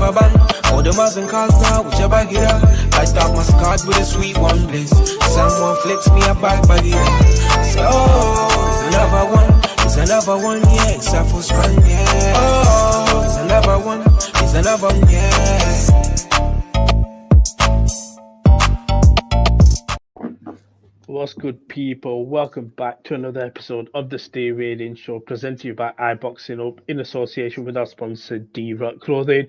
never bang. All the Mars and cars now, with your bag it up. Light up my card with a sweet one bliss. Someone flips me a bag it. So, it's another one. It's another one, yeah. It's a full strand, yeah. Oh, it's another one. It's another one, yeah. What's good, people? Welcome back to another episode of the Stay Weighed-In show, presented to you by iBoxingHub in association with our sponsor, D-Rock Clothing.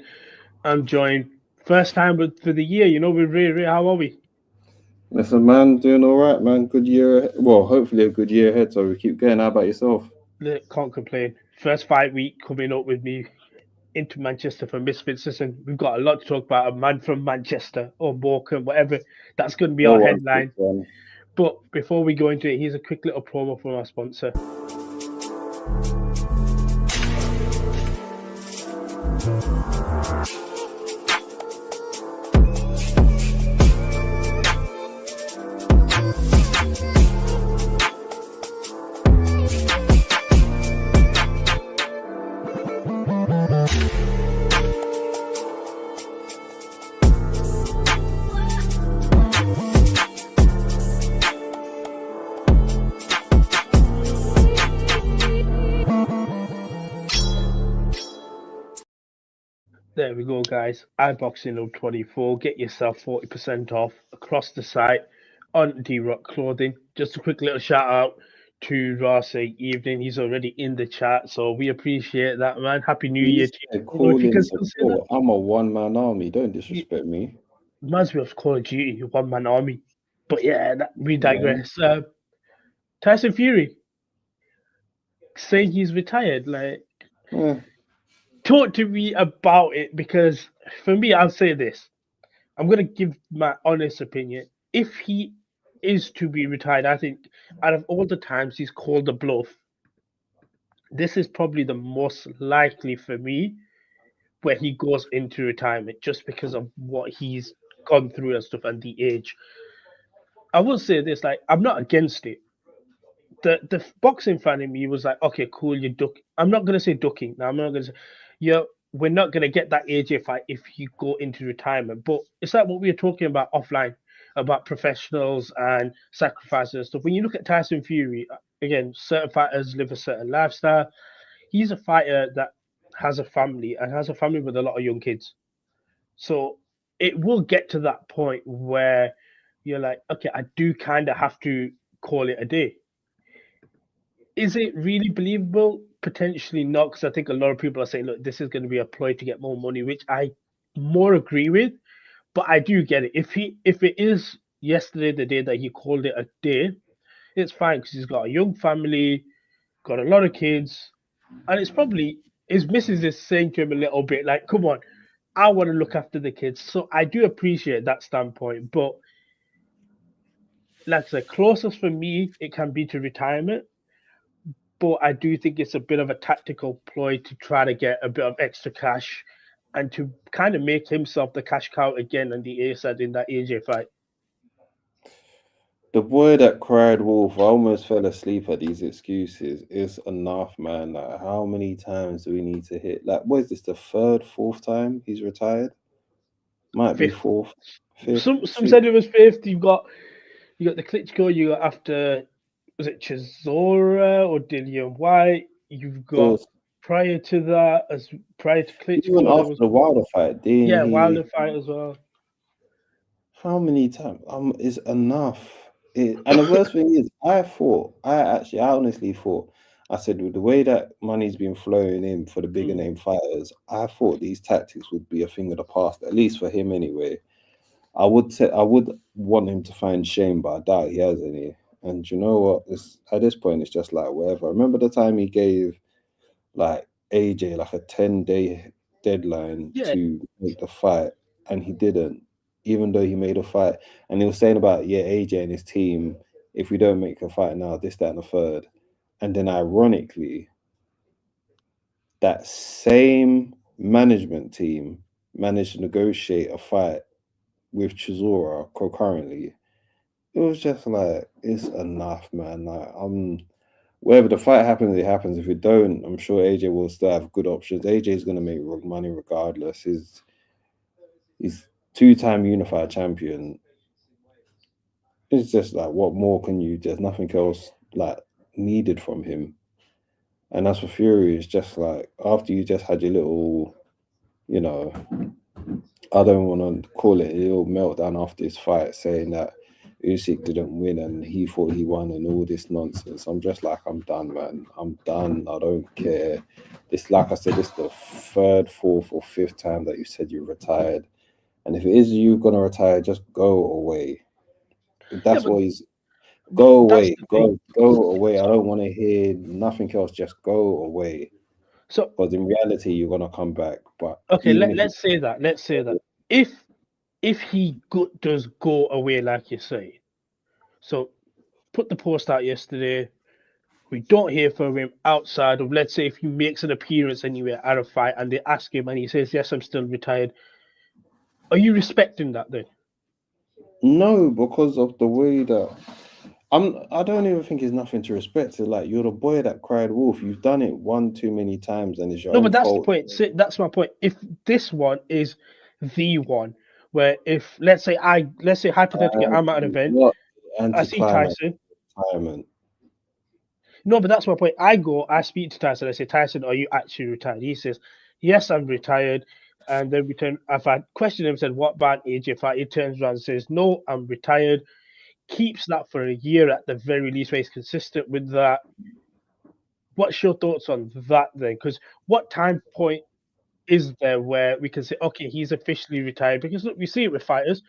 I'm joined first time for the year. You know, we're really, how are we? Listen, man, doing all right, man. Good year. Well, hopefully a good year ahead. So we keep going. How about yourself? Can't complain. First fight week coming up with me into Manchester for Misfits. Listen, we've got a lot to talk about. A man from Manchester or Morecambe, whatever. That's going to be our headline. But before we go into it, here's a quick little promo from our sponsor. There we go, guys. iBoxingHub 24. Get yourself 40% off across the site on D-Rock Clothing. Just a quick little shout out to Ross Evening. He's already in the chat, so we appreciate that, man. Happy New Year to you. I'm a one-man army. Don't disrespect me. Reminds me of Call of Duty, one-man army. But yeah, we digress. Tyson Fury saying he's retired. Talk to me about it, because for me, I'll say this. I'm going to give my honest opinion. If he is to be retired, I think out of all the times he's called a bluff, this is probably the most likely for me where he goes into retirement, just because of what he's gone through and stuff and the age. I will say this, I'm not against it. The boxing fan in me was like, okay, cool, you duck. I'm not going to say ducking. No, I'm not going to say... we're not going to get that AJ fight if you go into retirement. But it's like what we were talking about offline, about professionals and sacrifices and stuff. When you look at Tyson Fury, again, certain fighters live a certain lifestyle. He's a fighter that has a family and has a family with a lot of young kids. So it will get to that point where you're like, okay, I do kind of have to call it a day. Is it really believable? Potentially not, because I think a lot of people are saying, look, this is going to be a ploy to get more money, which I more agree with. But I do get it. If it is yesterday, the day that he called it a day, it's fine, because he's got a young family, got a lot of kids, and it's probably his missus is saying to him a little bit like, come on, I want to look after the kids. So I do appreciate that standpoint. But like I said, closest for me, it can be to retirement. But I do think it's a bit of a tactical ploy to try to get a bit of extra cash and to kind of make himself the cash cow again and the ace in that AJ fight. The boy that cried wolf, I almost fell asleep at these excuses. It's enough, man. Like, how many times do we need to hit? Like, what is this, the third, fourth time he's retired? Might be fourth, fifth. Some said it was fifth. You got the Klitschko, you got after... was it Chisora or Dillian White? You've got prior to that, prior to Klitschko. Even after the Wilder fight, Wilder fight as well. How many times? Is enough. And the worst thing is, I honestly thought, I said, with the way that money's been flowing in for the bigger name fighters, I thought these tactics would be a thing of the past, at least for him anyway. I would want him to find shame, but I doubt he has any. And you know what? At this point, it's just like whatever. Remember the time he gave like AJ like a 10-day deadline to make the fight, and he didn't, even though he made a fight. And he was saying about, AJ and his team, if we don't make a fight now, this, that, and the third. And then ironically, that same management team managed to negotiate a fight with Chisora concurrently. It was just like, it's enough, man. Like, wherever the fight happens, it happens. If it don't, I'm sure AJ will still have good options. AJ is going to make money regardless. He's 2-time unified champion. It's just like, what more can you? There's nothing else like needed from him. And as for Fury, it's just like after you just had your little, you know, I don't want to call it a little meltdown after this fight, saying that Usyk didn't win and he thought he won and all this nonsense. I'm just like, I'm done, man. I'm done. I don't care. This, like I said, this is the 3rd, 4th, or 5th time that you said you retired. And if it is you gonna retire, just go away. That's what he's. Go away. Go away. I don't want to hear nothing else. Just go away. So, because in reality, you're gonna come back. But okay, let's say that. Let's say that if he does go away, like you say, so put the post out yesterday. We don't hear from him outside of, let's say, if he makes an appearance anywhere at a fight and they ask him and he says, yes, I'm still retired. Are you respecting that then? No, because of the way that I don't even think it's nothing to respect. It's like, you're the boy that cried wolf. You've done it one too many times and it's your own but that's fault. the point. See, that's my point. If this one is the one where, if let's say hypothetically I'm at an event, I see Tyson. Retirement. No, but that's my point. I speak to Tyson. I say, Tyson, are you actually retired? He says, yes, I'm retired. And then if I question him, said, what about AJ fight? He turns around and says, no, I'm retired. Keeps that for a year at the very least, where he's consistent with that. What's your thoughts on that then? Because what time point is there where we can say, okay, he's officially retired? Because look, we see it with fighters.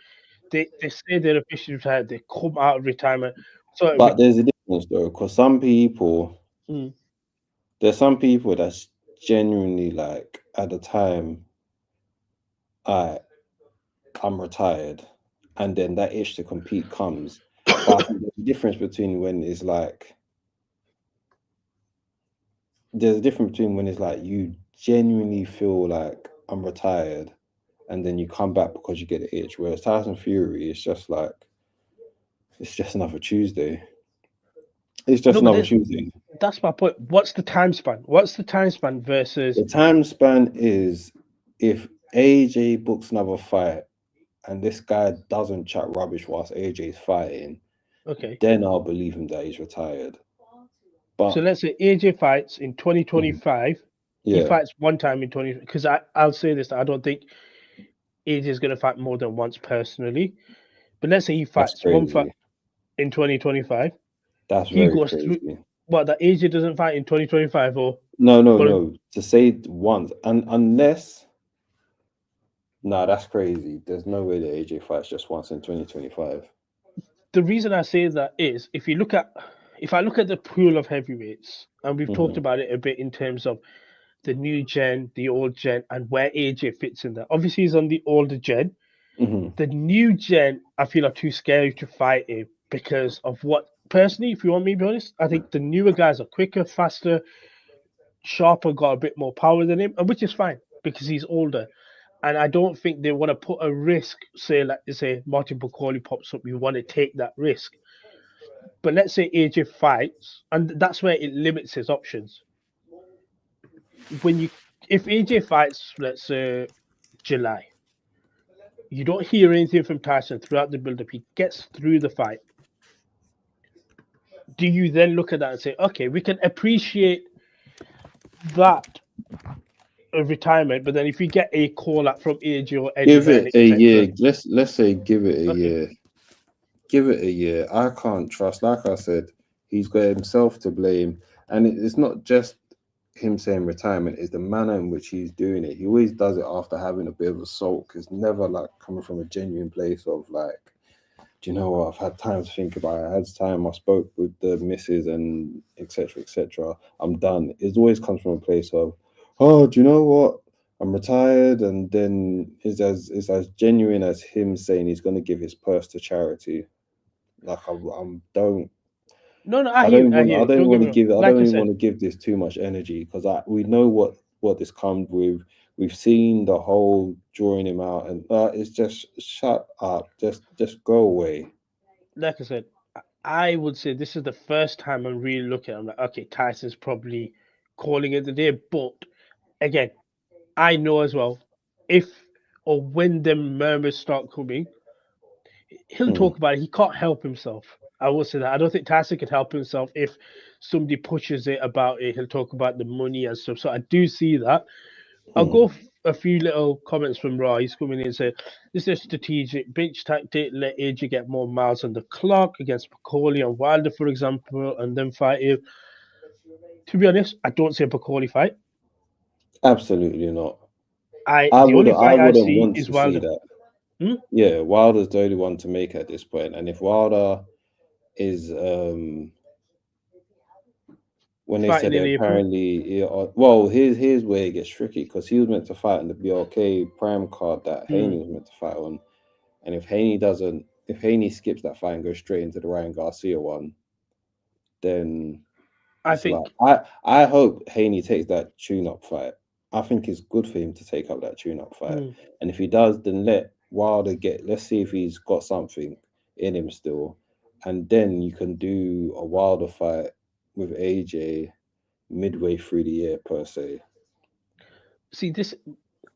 They say they're officially retired. They come out of retirement. So, but there's a difference though, because some people, there's some people that's genuinely like, at the time, I'm retired, and then that itch to compete comes. But I think there's a difference between when it's like, you genuinely feel like I'm retired, and then you come back because you get the itch. Whereas Tyson Fury, it's just like, it's just another Tuesday. It's just another Tuesday. That's my point. What's the time span? What's the time span versus... The time span is, if AJ books another fight and this guy doesn't chat rubbish whilst AJ's fighting, okay, then I'll believe him that he's retired. But so let's say AJ fights in 2025. Yeah. He fights one time in 20... Because I'll say this, I don't think AJ is going to fight more than once personally. But let's say he fights one fight in 2025. That's he very goes crazy. through... What, that AJ doesn't fight in 2025 or... No. To say once, and unless... Nah, that's crazy. There's no way that AJ fights just once in 2025. The reason I say that is, if I look at the pool of heavyweights, and we've talked about it a bit in terms of the new gen, the old gen, and where AJ fits in there. Obviously, he's on the older gen. The new gen, I feel, are too scary to fight him because of what... Personally, if you want me to be honest, I think the newer guys are quicker, faster, sharper, got a bit more power than him, and which is fine because he's older. And I don't think they want to put a risk, say Martin Bucoli pops up, you want to take that risk. But let's say AJ fights, and that's where it limits his options. If AJ fights, let's say July, you don't hear anything from Tyson throughout the build-up. He gets through the fight. Do you then look at that and say, okay, we can appreciate that retirement, but then if you get a call out from AJ or Eddie, give it a year. Let's say give it a year. Give it a year. I can't trust. Like I said, he's got himself to blame, and it's not just him saying retirement. It's the manner in which he's doing it. He always does it after having a bit of a sulk. It's never like coming from a genuine place of like, do you know what? I've had time to think about it. I had time. I spoke with the missus and etc. etc. I'm done. It always comes from a place of, oh, do you know what? I'm retired, and then it's as genuine as him saying he's going to give his purse to charity. Like I don't want to give this too much energy, because we know what this comes with. We've seen the whole drawing him out, and it's just, shut up, just go away. Like I said, I would say this is the first time I'm really looking at it. I'm like, okay, Tyson's probably calling it the day, but again, I know as well, if or when the murmurs start coming, he'll Mm. talk about it. He can't help himself. I will say that. I don't think Tyson could help himself if somebody pushes it about it. He'll talk about the money and stuff. So I do see that. I'll go a few little comments from Raw. He's coming in and saying, this is a strategic bench tactic. Let AJ get more miles on the clock against McCauley and Wilder, for example, and then fight him. To be honest, I don't see a McCauley fight. Absolutely not. The I only fight I wouldn't see want is to see Wilder. that. Yeah, Wilder's the only one to make at this point. And if Wilder is when they Fighting said in it, April. apparently, well, here's where it gets tricky, because he was meant to fight on the BLK Prime card that Haney was meant to fight on, and if Haney skips that fight and goes straight into the Ryan Garcia one, then I think I hope Haney takes that tune-up fight. I think it's good for him to take up that tune-up fight, and if he does, then let Wilder let's see if he's got something in him still, and then you can do a Wilder fight with AJ midway through the year per se. see this.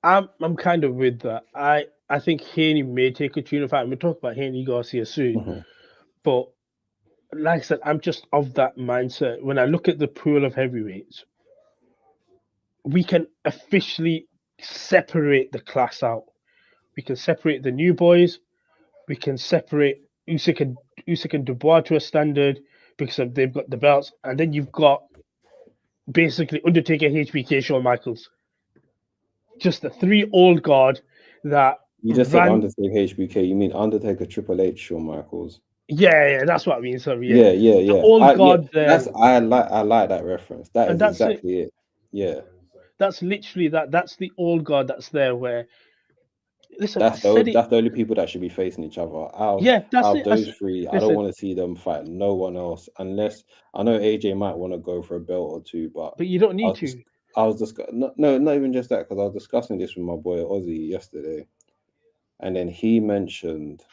I'm kind of with that. I think Haney may take a tune fight. We'll talk about Haney Garcia soon, but like I said, I'm just of that mindset. When I look at the pool of heavyweights, we can officially separate the class out. We can separate the new boys. We can separate Usyk and Dubois to a standard because they've got the belts, and then you've got basically Undertaker, HBK, Shawn Michaels. Just the three old guard that you just said Undertaker, HBK. You mean Undertaker, Triple H, Shawn Michaels? Yeah, that's what I mean. Sorry, yeah. The old guard there. I like that reference. That's exactly it. Yeah, that's literally that. That's the old guard that's there. Where listen, that's the only people that should be facing each other. Out of those three, I don't want to see them fight no one else, unless I know AJ might want to go for a belt or two, but you don't need to. I was discussing not even just that, because I was discussing this with my boy Ozzy yesterday, and then he mentioned,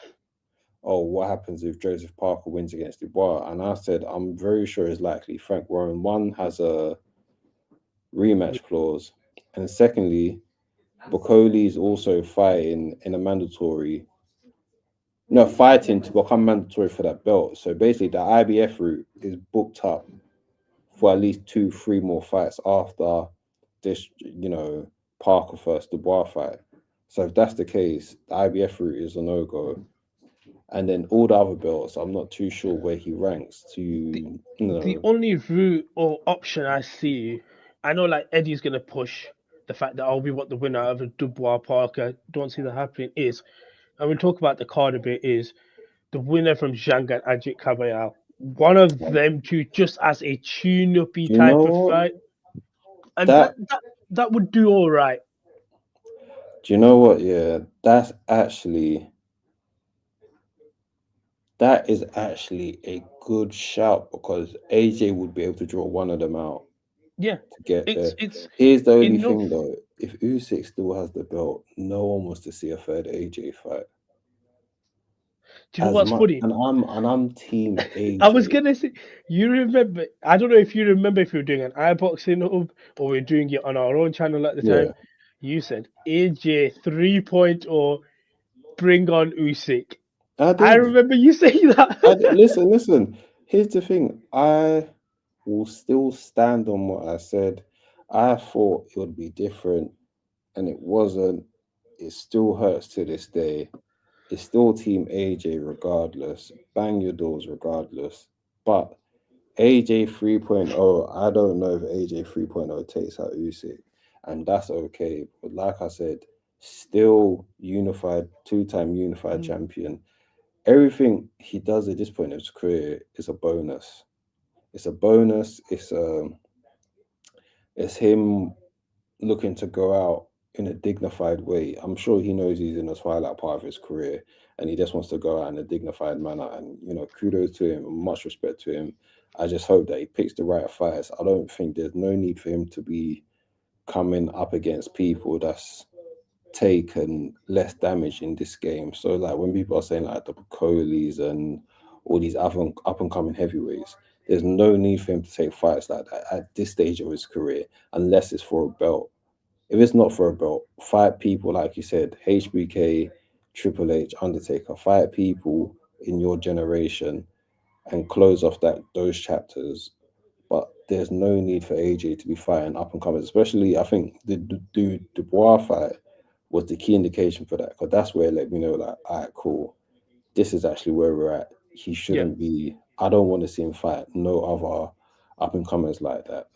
oh, what happens if Joseph Parker wins against Dubois? And I said, I'm very sure it's likely Frank Warren, one, has a rematch clause, and secondly, Bocoli's also fighting in a mandatory, fighting to become mandatory for that belt. So basically, the IBF route is booked up for at least 2-3 more fights after this, Parker first Dubois fight. So if that's the case, the IBF route is a no-go. And then all the other belts, I'm not too sure where he ranks to. The only route or option I see, I know like Eddie's going to push the fact that we want the winner of a Dubois Parker. Don't see that happening. And we'll talk about the card a bit, is the winner from Zhang and Ajit Kabayal. One of them two, just as a tune-uppy type of fight. And that would do all right. Do you know what? Yeah, that is actually a good shout, because AJ would be able to draw one of them out. Yeah. To get there. Here's the only thing though. If Usyk still has the belt, no one wants to see a third AJ fight. Do you know what's funny? And I'm team AJ. I was gonna say, you remember? I don't know if you remember if you were doing an iBoxingHub or we are doing it on our own channel at the time. You said AJ 3.0, bring on Usyk. I remember you saying that. Listen. Here's the thing. I will still stand on what I said. I thought it would be different, and it wasn't. It still hurts to this day. It's still Team AJ regardless. Bang your doors regardless. But AJ 3.0, I don't know if AJ 3.0 takes out Usyk, and that's okay. But like I said, still unified, two-time unified champion. Everything he does at this point in his career is a bonus. It's a bonus. It's him looking to go out in a dignified way. I'm sure he knows he's in the twilight part of his career, and he just wants to go out in a dignified manner. And kudos to him, much respect to him. I just hope that he picks the right fights. I don't think there's no need for him to be coming up against people that's taken less damage in this game. So like when people are saying like the Coleys and all these up and coming heavyweights, there's no need for him to take fights like that at this stage of his career, unless it's for a belt. if it's not for a belt, fight people like you said, HBK, Triple H, Undertaker, fight people in your generation and close off those chapters. But there's no need for AJ to be fighting up and coming, especially I think the Dubois fight was the key indication for that, because that's where it let me know, like, all right, cool, this is actually where we're at. He shouldn't be. I don't want to see him fight no other up and comers like that.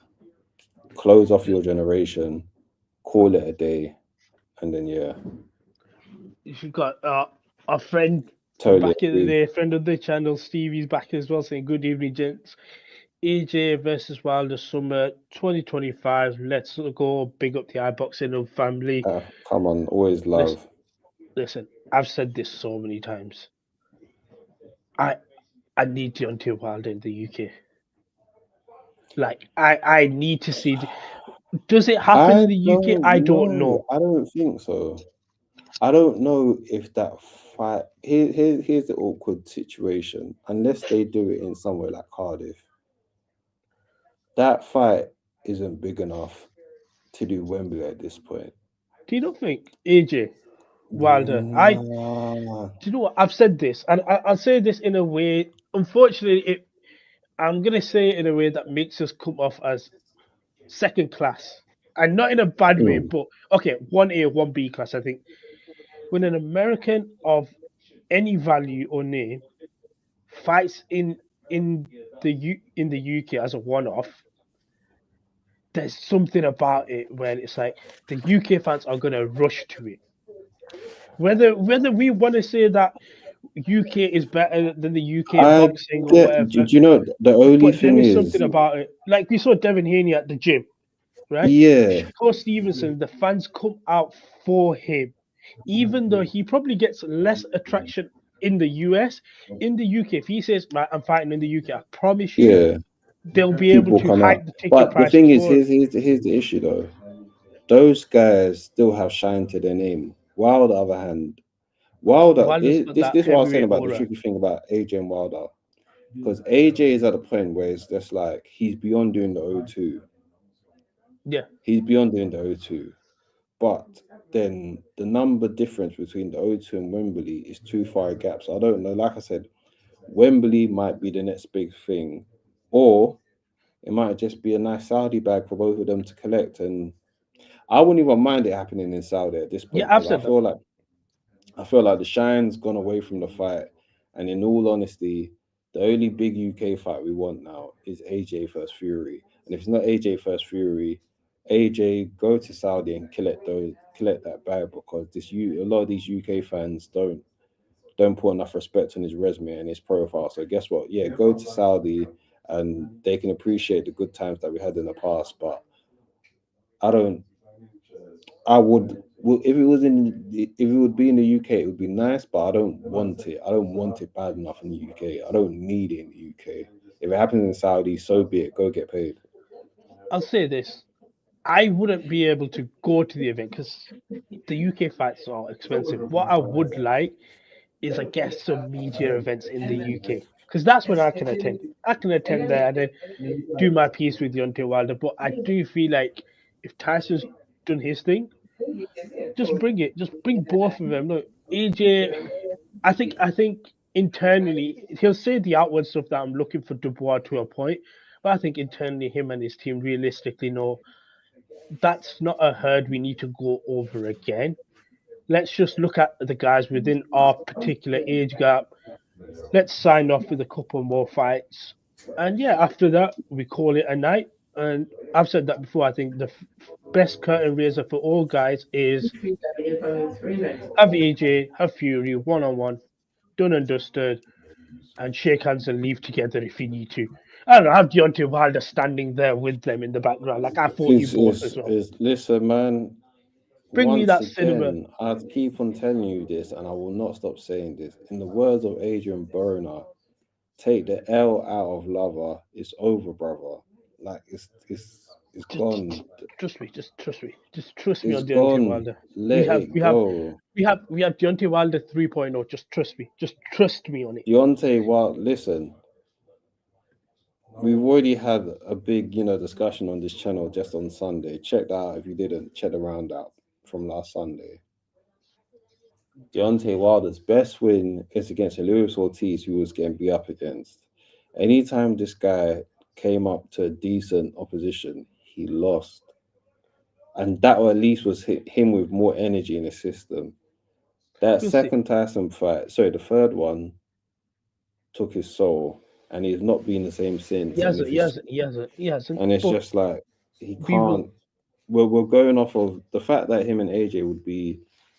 Close off your generation, call it a day, and then yeah, You've got a friend totally back in the agree. day, friend of the channel, Stevie's back as well, saying, "Good evening, gents. AJ versus Wilder Summer 2025. Let's go. Big up the iBoxing family." Come on, always Listen, love. listen, I've said this so many times. I need Deontay Wilder in the UK. Like, I need to see. Does it happen I in the UK? don't I don't know. know. I don't think so. I don't know if that fight. Here's the awkward situation. Unless they do it in somewhere like Cardiff, that fight isn't big enough to do Wembley at this point. Do you not think AJ Wilder? Nah. Do you know what? I've said this, and I'll say this in a way. Unfortunately, I'm gonna say it in a way that makes us come off as second class, and not in a bad way. Mm. But okay, 1A, 1B class. I think when an American of any value or name fights in in the UK as a one-off, there's something about it where it's like the UK fans are gonna rush to it. Whether we want to say that UK is better than the UK I boxing or get. Do whatever, you know the only but there thing is is? something about it. Like we saw Devin Haney at the gym, right? Yeah, Shakur Stevenson, the fans come out for him, even though he probably gets less attraction in the US. In the UK, if he says, "Man, I'm fighting in the UK," I promise you, yeah. they'll be able People to come out, hike the ticket but the prices thing is, for him. here's the issue though. Those guys still have shine to their name. While on the other hand, Wilder, Wilder's got this that is what I was saying heavyweight about the aura. tricky thing about AJ and Wilder, because AJ is at a point where it's just like he's beyond doing the O2. Yeah, He's beyond doing the O2. But then the number difference between the O2 and Wembley is too far a gap. So I don't know. Like I said, Wembley might be the next big thing, or it might just be a nice Saudi bag for both of them to collect. And I wouldn't even mind it happening in Saudi at this yeah, point, I've because said that. I feel like the shine's gone away from the fight. And in all honesty, the only big UK fight we want now is AJ versus Fury. And if it's not AJ versus Fury, AJ go to Saudi and collect that bag, because a lot of these UK fans don't put enough respect on his resume and his profile. So guess what? Yeah, go to Saudi and they can appreciate the good times that we had in the past. But I don't. I would. If it was if it would be in the UK, it would be nice. But I don't want it. I don't want it bad enough in the UK. I don't need it in the UK. If it happens in Saudi, so be it. Go get paid. I'll say this: I wouldn't be able to go to the event because the UK fights are expensive. What I would like is, I guess, some media events in the UK because that's when I can attend. I can attend there and then do my piece with Deontay Wilder. But I do feel like if Tyson's done his thing, just bring it. Just bring both of them. Look, AJ. I think internally he'll say the outward stuff that I'm looking for Dubois to a point, but I think internally him and his team realistically know that's not a herd we need to go over again. Let's just look at the guys within our particular age gap. Let's sign off with a couple more fights. And yeah, after that, we call it a night. And I've said that before. I think the best curtain raiser for all guys is have AJ, have Fury one on one, done and dusted, and shake hands and leave together if you need to. I don't know, have Deontay Wilder standing there with them in the background. Like I fought you both as well. Listen, man. Bring me Once that cinema. again, I keep on telling you this, and I will not stop saying this. In the words of Adrian Broner, take the L out of lover. It's over, brother. Like it's gone. Trust me, just trust me. Just trust me It's on Deontay gone. Wilder. We Let have it we have go. we have Deontay Wilder 3.0. Just trust me. Just trust me on it. Deontay Wild, listen. we've already had a big, discussion on this channel just on Sunday. Check that out if you didn't. Check the roundup from last Sunday. Deontay Wilder's best win is against Luis Ortiz, who was getting beat up against. Anytime this guy came up to decent opposition, he lost. And that at least was him with more energy in his system. That We'll see. second Tyson fight, sorry, the third one took his soul, and he's not been the same since. He hasn't. He hasn't. He hasn't. He hasn't. And it's But just like he we will. can't. We're going off of the fact that him and AJ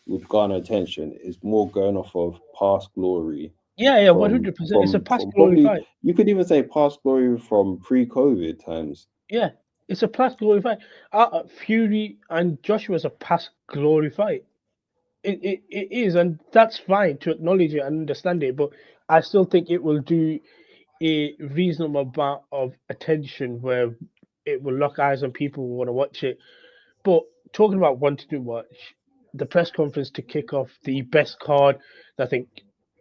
would garner attention is more going off of past glory Yeah, 100%. It's a past from glory probably, fight. you could even say past glory from pre-COVID times. Yeah, it's a past glory fight. Fury and Joshua's a past glory fight. It is, and that's fine to acknowledge it and understand it. But I still think it will do a reasonable amount of attention where it will lock eyes on people who want to watch it. But talking about wanting to watch the press conference to kick off the best card, I think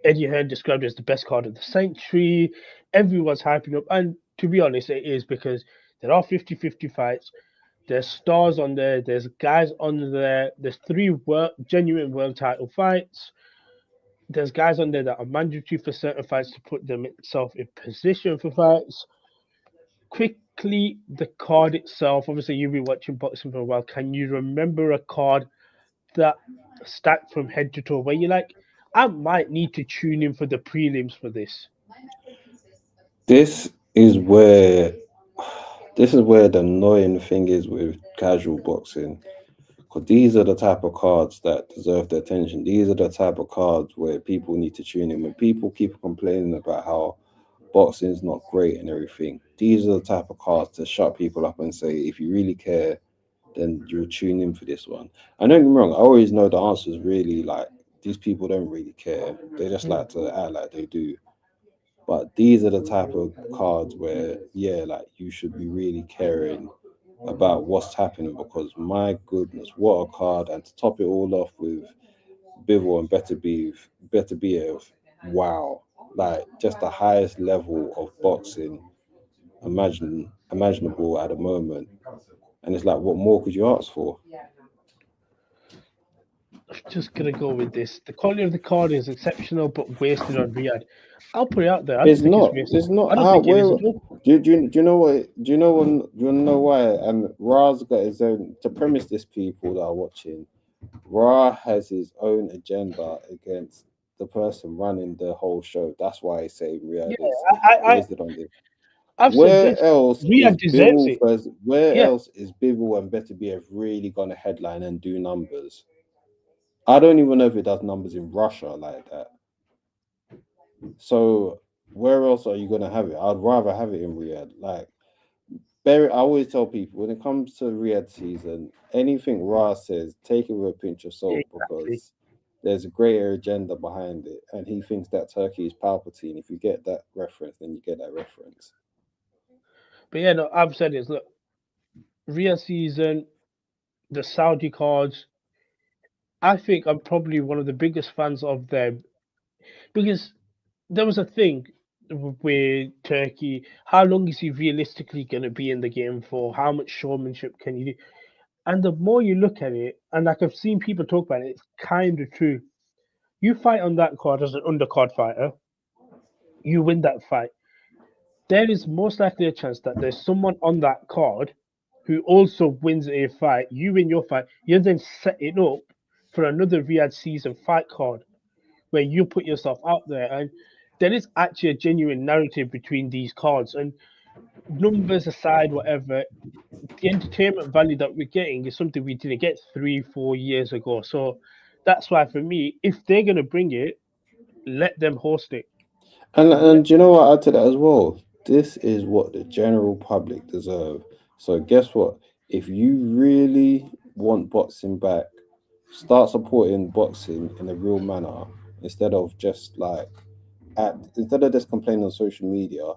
Eddie Hearn described as the best card of the century. Everyone's hyping up, and to be honest, it is because there are 50-50 fights. There's stars on there. There's guys on there. There's three genuine world title fights. There's guys on there that are mandatory for certain fights to put themselves in position for fights. Quickly, the card itself. Obviously, you've been watching boxing for a while. Can you remember a card that stacked from head to toe where you're like, I might need to tune in for the prelims for this? This is where the annoying thing is with casual boxing. Because these are the type of cards that deserve the attention. These are the type of cards where people need to tune in. When people keep complaining about how boxing is not great and everything, these are the type of cards to shut people up and say, if you really care, then you'll tune in for this one. I don't get me wrong, I always know the answer is really like, these people don't really care. They just like to act like they do. But these are the type of cards where, yeah, like you should be really caring about what's happening, because my goodness, what a card! And to top it all off with Bivol and Better Biev, wow, like just the highest level of boxing imaginable at the moment. And it's like, what more could you ask for? I'm just gonna go with this. The quality of the card is exceptional, but wasted on Riyadh. I'll put it out there. I don't It's think it's not. wasted. It's not. I don't How? think it is Where? at all. Do you know what? Do you know when? Do you know why? And Ra's got his own. To premise this, people that are watching, Ra has his own agenda against the person running the whole show. That's why I say Riyadh Yeah, is I wasted on this. I've said Where this. else Riyadh is deserves Bivol it. first? Where Yeah, else is Bivol and Better BF really gonna headline and do numbers? I don't even know if it does numbers in Russia like that. So where else are you gonna have it? I'd rather have it in Riyadh. Like I always tell people when it comes to Riyadh season, anything Ra says, take it with a pinch of salt, exactly. because there's a greater agenda behind it, and he thinks that Turkey is Palpatine. If you get that reference, then you get that reference. But yeah, no, I've said this. Look, Riyadh season, the Saudi cards. I think I'm probably one of the biggest fans of them because there was a thing with Turkey. How long is he realistically going to be in the game for? How much showmanship can he do? And the more you look at it, and like I've seen people talk about it, it's kind of true. You fight on that card as an undercard fighter, you win that fight. There is most likely a chance that there's someone on that card who also wins a fight. You win your fight, you're then setting up for another Riyadh season fight card where you put yourself out there. And there is actually a genuine narrative between these cards. And numbers aside, whatever, the entertainment value that we're getting is something we didn't get 3-4 years ago. So that's why for me, if they're gonna bring it, let them host it. Let, And you know what? Add to that as well. This is what the general public deserve. So guess what? If you really want boxing back, start supporting boxing in a real manner instead of just like instead of just complaining on social media.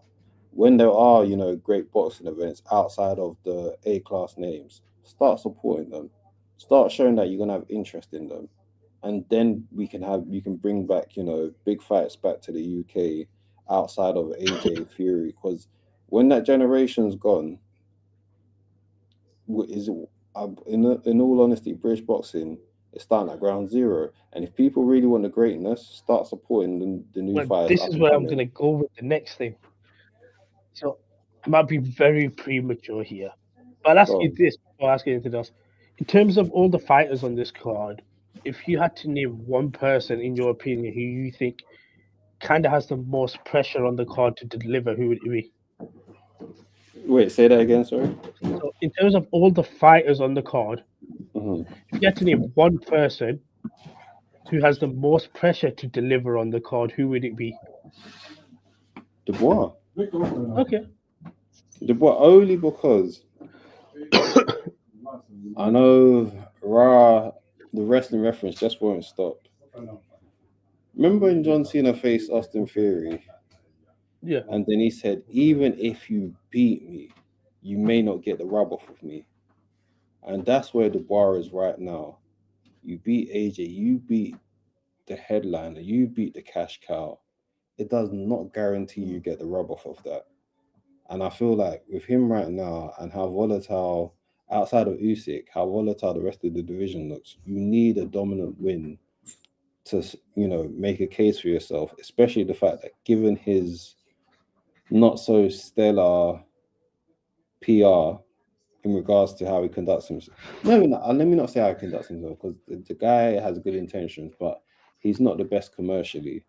When there are, great boxing events outside of the A class names, start supporting them. Start showing that you're gonna have interest in them, and then you can bring back big fights back to the UK outside of AJ Fury, because when that generation's gone, is in all honesty, British boxing is starting at ground zero. And if people really want the greatness, start supporting the new Well, fighters this up is and where I'm coming. gonna go with the next thing. So I might be very premature here, but I'll ask Go you on. this before I ask you anything else. In terms of all the fighters on this card, if you had to name one person in your opinion who you think kind of has the most pressure on the card to deliver, who would it be? Wait, say that again, sorry. So in terms of all the fighters on the card, Mhm. if you had to name one person who has the most pressure to deliver on the card, who would it be? Dubois. Okay. Dubois only because I know the wrestling reference just won't stop. Remember when John Cena faced Austin Theory, Yeah. and then he said, "Even if you beat me, you may not get the rub off of me." And that's where Dubois is right now. You beat AJ, you beat the headliner, you beat the cash cow. It does not guarantee you get the rub off of that. And I feel like with him right now and how volatile, outside of Usyk, how volatile the rest of the division looks, you need a dominant win to, make a case for yourself, especially the fact that given his not so stellar PR in regards to how he conducts himself. No, let me not say how he conducts himself, because the guy has good intentions, but he's not the best commercially.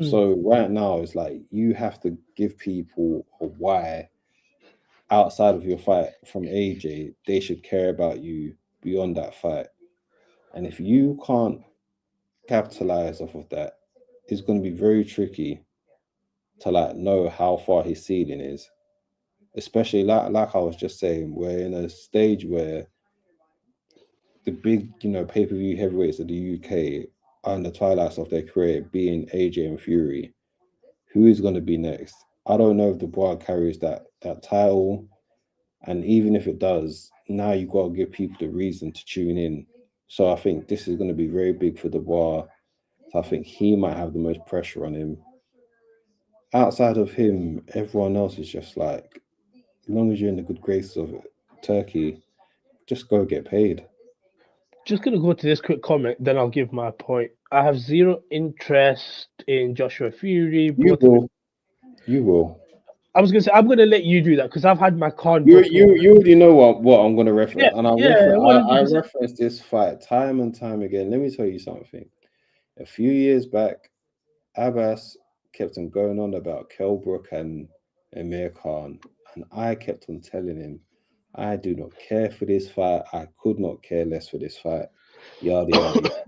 So right now, it's like you have to give people a why outside of your fight from AJ. They should care about you beyond that fight. And if you can't capitalize off of that, it's going to be very tricky to know how far his ceiling is. Especially like I was just saying, we're in a stage where the big, pay-per-view heavyweights of the UK are in the twilights of their career, being AJ and Fury. Who is going to be next? I don't know if Dubois carries that title, and even if it does, now you've got to give people the reason to tune in. So I think this is going to be very big for Dubois. So I think he might have the most pressure on him. Outside of him, everyone else is just like, as long as you're in the good graces of Turkey, just go get paid. Just gonna go to this quick comment, then I'll give my point. I have zero interest in Joshua Fury. You Both of it. will. You will. I was gonna say I'm gonna let you do that because I've had my card You bookmark. you already know what I'm gonna Yeah, reference, and I yeah, 100%. reference this fight time and time again. Let me tell you something. A few years back, Abbas kept on going on about Kell Brook and Amir Khan, and I kept on telling him, I do not care for this fight. I could not care less for this fight. Yada yada yada.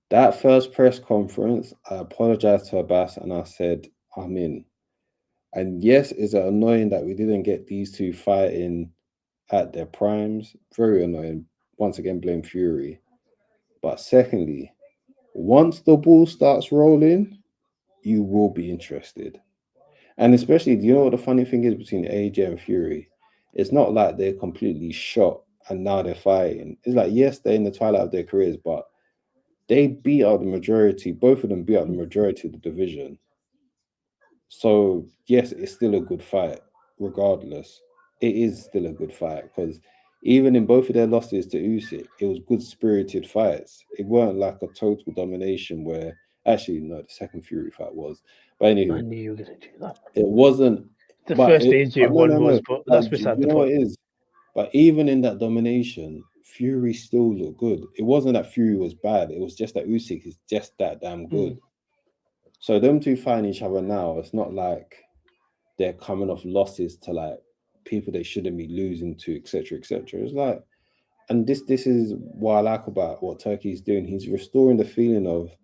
That first press conference, I apologized to Abbas and I said, I'm in. And yes, is it annoying that we didn't get these two fighting at their primes? Very annoying. Once again, blame Fury. But secondly, once the ball starts rolling, you will be interested. And especially, do you know what the funny thing is between AJ and Fury? It's not like they're completely shot and now they're fighting. It's like, yes, they're in the twilight of their careers, but they beat out the majority. Both of them beat out the majority of the division. So yes, it's still a good fight, regardless. It is still a good fight because even in both of their losses to Usyk, it was good spirited fights. It weren't like a total domination where actually no, the second Fury fight was. But I anywho, knew you were gonna do that. it wasn't. The But first AJ no, one no, was, no. but But that's do beside you the know what point. it is? But even in that domination, Fury still looked good. It wasn't that Fury was bad. It was just that Usyk is just that damn good. So them two fighting each other now, it's not like they're coming off losses to people they shouldn't be losing to, etc., etc. It's like, and this is what I like about what Turkey's doing. He's restoring the feeling of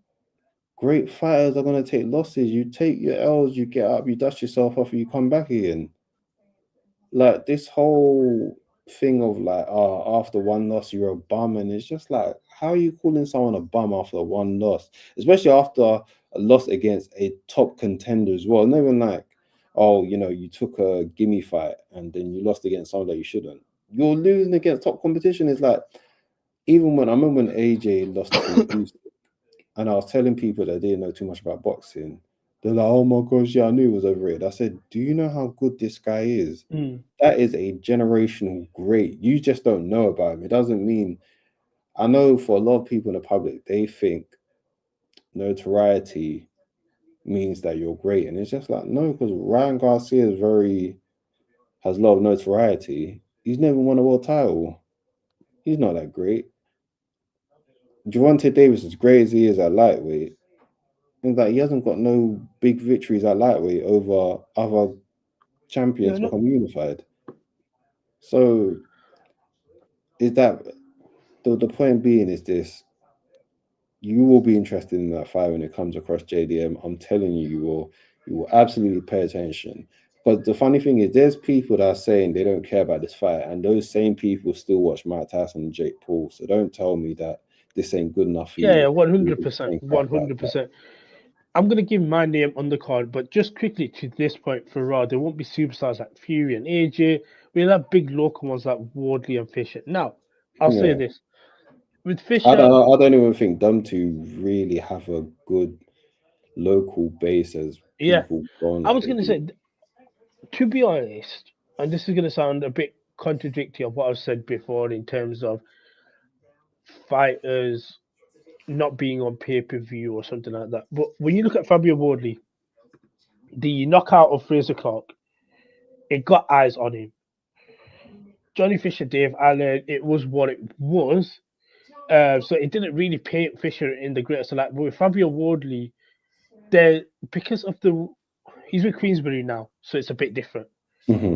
great fighters are going to take losses. You take your L's, you get up, you dust yourself off, and you come back again. Like this whole thing of after one loss you're a bum, and it's just like, how are you calling someone a bum after one loss, especially after a loss against a top contender as well? Not even like, oh, you took a gimme fight and then you lost against someone that you shouldn't. You're losing against top competition. Is like, even when I remember when AJ lost to Usyk, and I was telling people that didn't know too much about boxing, They're like, oh my gosh, yeah, I knew it was overrated. I said, do you know how good this guy is? That is a generational great. You just don't know about him. It doesn't mean. I know for a lot of people in the public, they think notoriety means that you're great, and it's just like no, because Ryan Garcia has a lot of notoriety. He's never won a world title. He's not that great. Gervonta Davis, as great as he is at lightweight, and that he hasn't got no big victories at lightweight over other champions become unified. So is that the point being is this? You will be interested in that fight when it comes across JDM. I'm telling you, you will absolutely pay attention. But the funny thing is, there's people that are saying they don't care about this fight, and those same people still watch Mike Tyson and Jake Paul. So don't tell me that this ain't good enough for you. Yeah, 100%, 100%. I'm gonna give my name on the card, but just quickly to this point for Raw, there won't be superstars like Fury and AJ. We'll have big local ones like Wardley and Fisher. Now, I'll say this with Fisher. I don't even think them two really have a good local base as people gone. I was gonna say, to be honest, and this is gonna sound a bit contradictory of what I've said before in terms of fighters not being on pay-per-view or something like that. But when you look at Fabio Wardley, the knockout of Fraser Clark, it got eyes on him. Johnny Fisher, Dave Allen, it was what it was. So it didn't really paint Fisher in the greatest light. But with Fabio Wardley, because of he's with Queensberry now, so it's a bit different.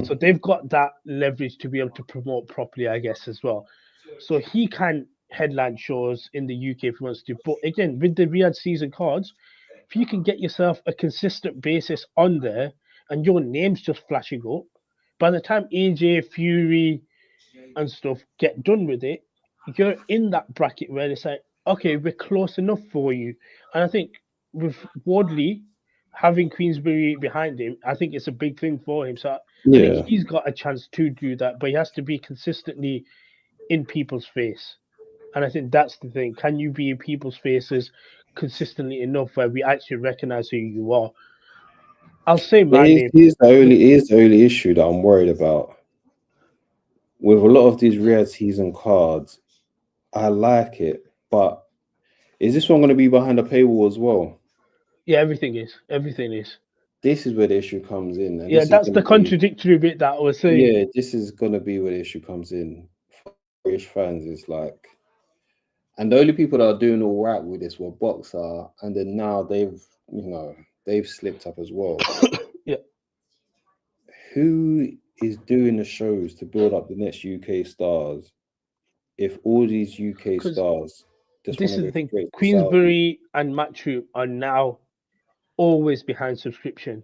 So they've got that leverage to be able to promote properly, I guess, as well. So he can headline shows in the UK if he wants to. But again, with the Riyadh season cards, if you can get yourself a consistent basis on there and your name's just flashing up, by the time AJ, Fury, and stuff get done with it, you're in that bracket where it's like, okay, we're close enough for you. And I think with Wardley having Queensberry behind him, I think it's a big thing for him. So I think he's got a chance to do that, but he has to be consistently in people's face. And I think that's the thing. Can you be in people's faces consistently enough where we actually recognize who you are? I'll say my name. Here's the only issue that I'm worried about. With a lot of these Riyadh season cards, I like it, but is this one going to be behind a paywall as well? Yeah, everything is. Everything is. This is where the issue comes in. And yeah, that's the contradictory bit that I was saying. Yeah, this is going to be where the issue comes in. For British fans, it's like, and the only people that are doing all right with this were Boxer, and then now they've slipped up as well. Yeah. Who is doing the shows to build up the next UK stars? If all these UK stars, this is the thing. Queensberry and Matchroom are now always behind subscription.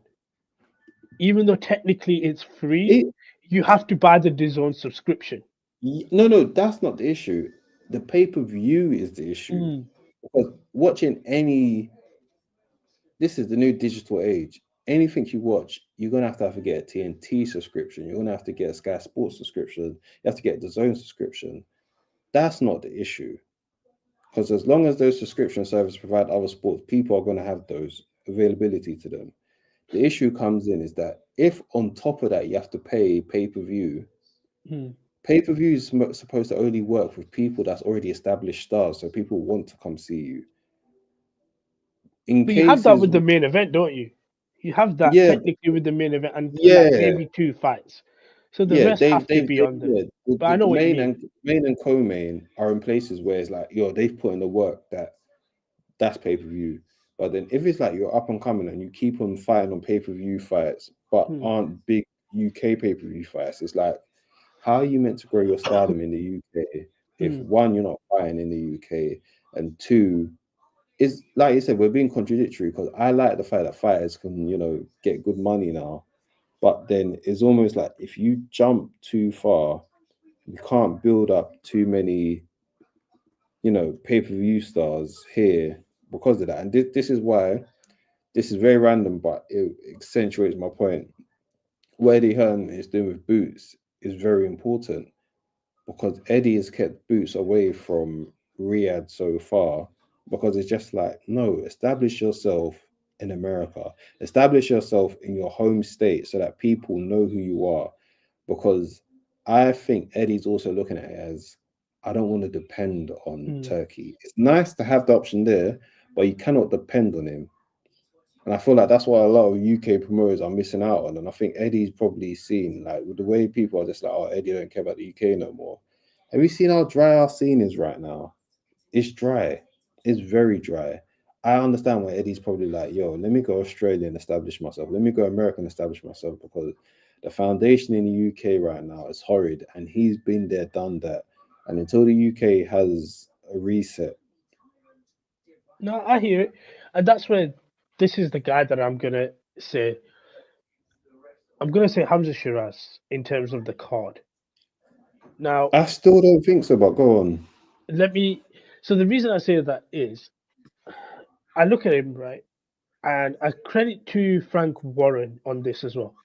Even though technically it's free, you have to buy the DAZN subscription. No, that's not the issue. The pay-per-view is the issue. Because watching this is the new digital age. Anything you watch, you're gonna have to get a TNT subscription. You're gonna have to get a Sky Sports subscription. You have to get the DAZN subscription. That's not the issue. Because as long as those subscription services provide other sports, people are going to have those availability to them. The issue comes in is that if on top of that you have to pay pay-per-view, pay-per-view is supposed to only work with people that's already established stars, so people want to come see you. But you have that with the main event, don't you? You have that technically with the main event and like maybe 2 fights. So the rest have to be on there. But I know what you mean. Main and co-main are in places where it's like, they've put in the work that's pay-per-view. But then if it's like you're up and coming and you keep on fighting on pay-per-view fights, but aren't big UK pay-per-view fights, it's like, how are you meant to grow your stardom in the UK if one, you're not fighting in the UK, and two, is like you said, we're being contradictory, because I like the fact that fighters can, get good money now. But then it's almost like if you jump too far, you can't build up too many, pay-per-view stars here because of that. And this is why, this is very random, but it accentuates my point. What Eddie Hearn is doing with Boots is very important, because Eddie has kept Boots away from Riyadh so far, because it's just like, no, establish yourself in America. Establish yourself in your home state so that people know who you are. Because I think Eddie's also looking at it as, I don't want to depend on Turkey. It's nice to have the option there, but you cannot depend on him. And I feel like that's what a lot of UK promoters are missing out on. And I think Eddie's probably seen, like, with the way people are just like, oh, Eddie don't care about the UK no more. Have you seen how dry our scene is right now? It's dry. It's very dry. I understand why Eddie's probably like, yo, let me go Australia and establish myself. Let me go America and establish myself, because the foundation in the UK right now is horrid. And he's been there, done that. And until the UK has a reset. No, I hear it. And that's where this is the guy that I'm going to say. I'm going to say Hamza Shiraz in terms of the card. Now, I still don't think so, but go on. So the reason I say that is, I look at him, right, and I credit to Frank Warren on this as well.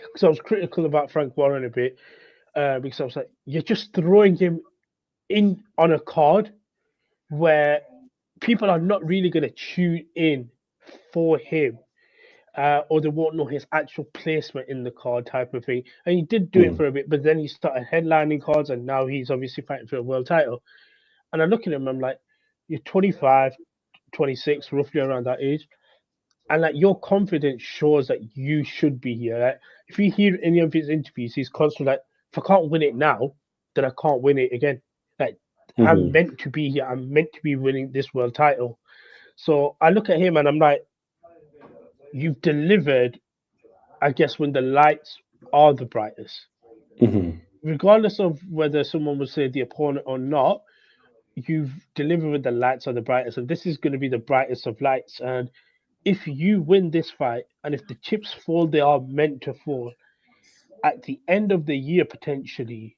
Because I was critical about Frank Warren a bit, because I was like, you're just throwing him in on a card where people are not really going to tune in for him, or they won't know his actual placement in the card type of thing. And he did do it for a bit, but then he started headlining cards, and now he's obviously fighting for a world title. And I look at him, I'm like, you're 25, 26, roughly around that age. And like your confidence shows that you should be here. Like, if you hear any of his interviews, he's constantly like, if I can't win it now, then I can't win it again. Like, I'm meant to be here. I'm meant to be winning this world title. So I look at him and I'm like, you've delivered, I guess, when the lights are the brightest. Regardless of whether someone would say the opponent or not, you've delivered when the lights are the brightest. And this is going to be the brightest of lights. And if you win this fight, and if the chips fall, they are meant to fall, at the end of the year, potentially,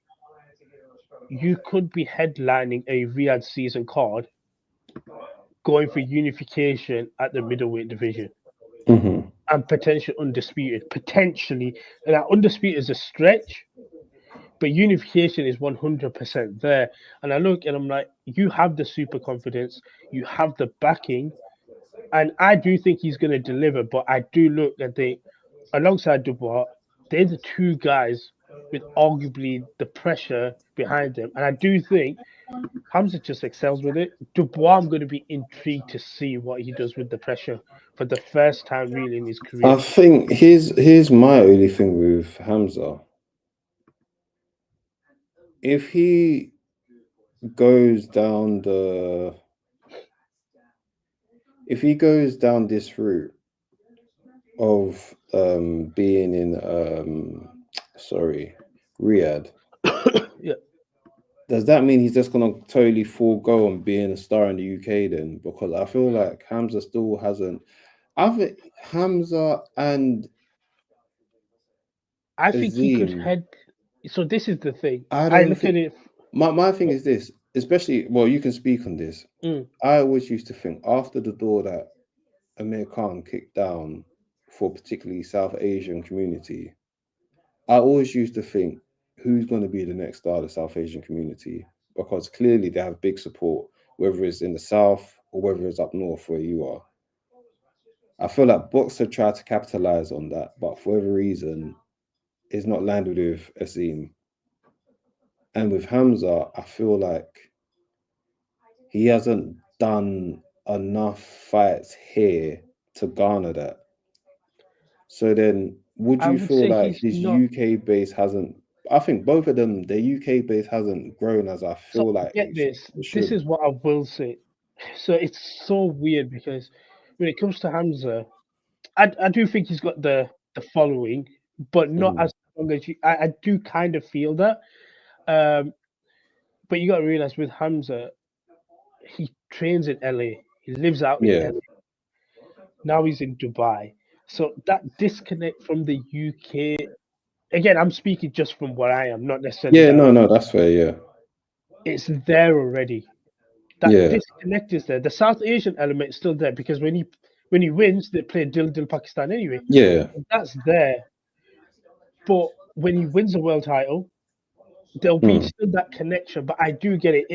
you could be headlining a Riyadh season card going for unification at the middleweight division. And potentially undisputed. Potentially. And that undisputed is a stretch, but unification is 100% there. And I look and I'm like, you have the super confidence, you have the backing, and I do think he's going to deliver. But I do look and think, alongside Dubois, they're the two guys with arguably the pressure behind them. And I do think Hamza just excels with it. Dubois, I'm going to be intrigued to see what he does with the pressure for the first time really in his career. I think here's my only thing with Hamza. If he goes down this route of being in Riyadh, Yeah. does that mean he's just gonna totally forego on being a star in the UK then? Because I feel like Hamza still hasn't. I think Hamza and I think he could Azim, head. So this is the thing. I I don't look think at it. my thing is this, especially, well, you can speak on this. Mm. I always used to think after the door that Amir Khan kicked down for particularly South Asian community, I always used to think, who's going to be the next star of the South Asian community? Because clearly they have big support, whether it's in the South or whether it's up north where you are. I feel like Boxer tried to capitalize on that, but for whatever reason, it's not landed with Azim. And with Hamza, I feel like he hasn't done enough fights here to garner that. So then, would I you would feel say like he's his not. UK base hasn't? I think both of them, their UK base hasn't grown as I So feel like get this. it This should. is what I will say. So it's so weird because when it comes to Hamza, I do think he's got the following, but not as strong as you. I do kind of feel that. But you got to realize with Hamza, he trains in LA. He lives out in Yeah, LA. Now he's in Dubai. So that disconnect from the UK, again, I'm speaking just from where I am, not necessarily yeah, that no, that's fair. Yeah, it's there already. That yeah, disconnect is there. The South Asian element is still there because when he wins, they play Dil Dil Pakistan anyway. yeah. That's there. But when he wins a world title, there'll be still that connection. But I do get it.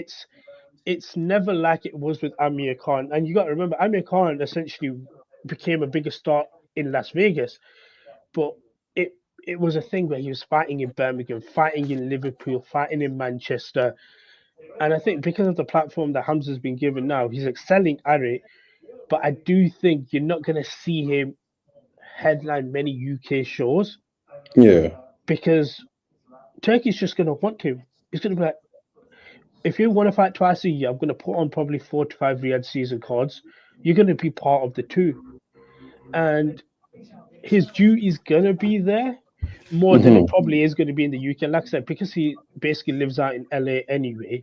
It's never like it was with Amir Khan. And you got to remember, Amir Khan essentially became a bigger star in Las Vegas, but it was a thing where he was fighting in Birmingham, fighting in Liverpool, fighting in Manchester, and I think because of the platform that Hamza's been given now, he's excelling at it. But I do think you're not going to see him headline many UK shows Yeah. because Turkey's just going to want him. He's going to be like, if you want to fight twice a year, I'm going to put on probably 4 to 5 Riyadh season cards. You're going to be part of the two. And his duty's going to be there more than it probably is going to be in the UK. Like I said, because he basically lives out in LA anyway,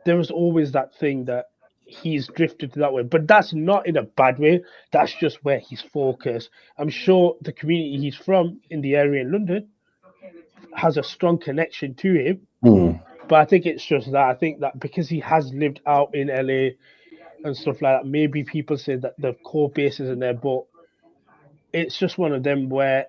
there was always that thing that he's drifted that way. But that's not in a bad way. That's just where he's focused. I'm sure the community he's from in the area in London has a strong connection to him. But I think it's just that. I think that because he has lived out in LA and stuff like that, maybe people say that the core base isn't there, but it's just one of them where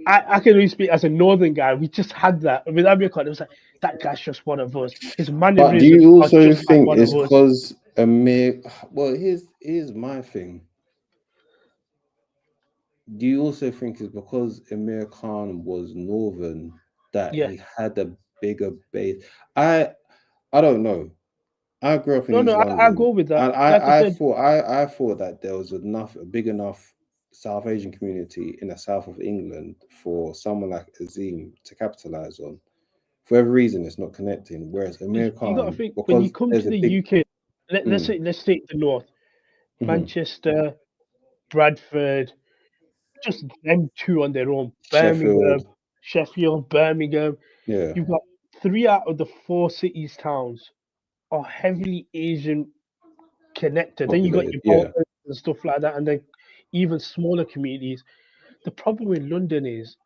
I can only speak as a northern guy. We just had that with Amir Khan. It was like, that guy's just one of us. His But do mannerisms you are also just like think one it's of us. because Amir? Well, here's my thing. Do you also think it's because Amir Khan was northern that Yeah. he had a bigger base? I don't know. I grew up in East No, London. I go with that. And Like I said, I thought that there was a big enough South Asian community in the south of England for someone like Azim to capitalize on. For every reason, it's not connecting. Whereas Amir you got to Khan, think when you because come there's to a the big UK. Let's take the north, Manchester, Bradford, just them two on their own. Birmingham, Sheffield, Sheffield, Birmingham. yeah, You've got 3 out of the 4 cities towns are heavily Asian connected. Then you got populated, your yeah. Bolton and stuff like that, and then even smaller communities. The problem with London is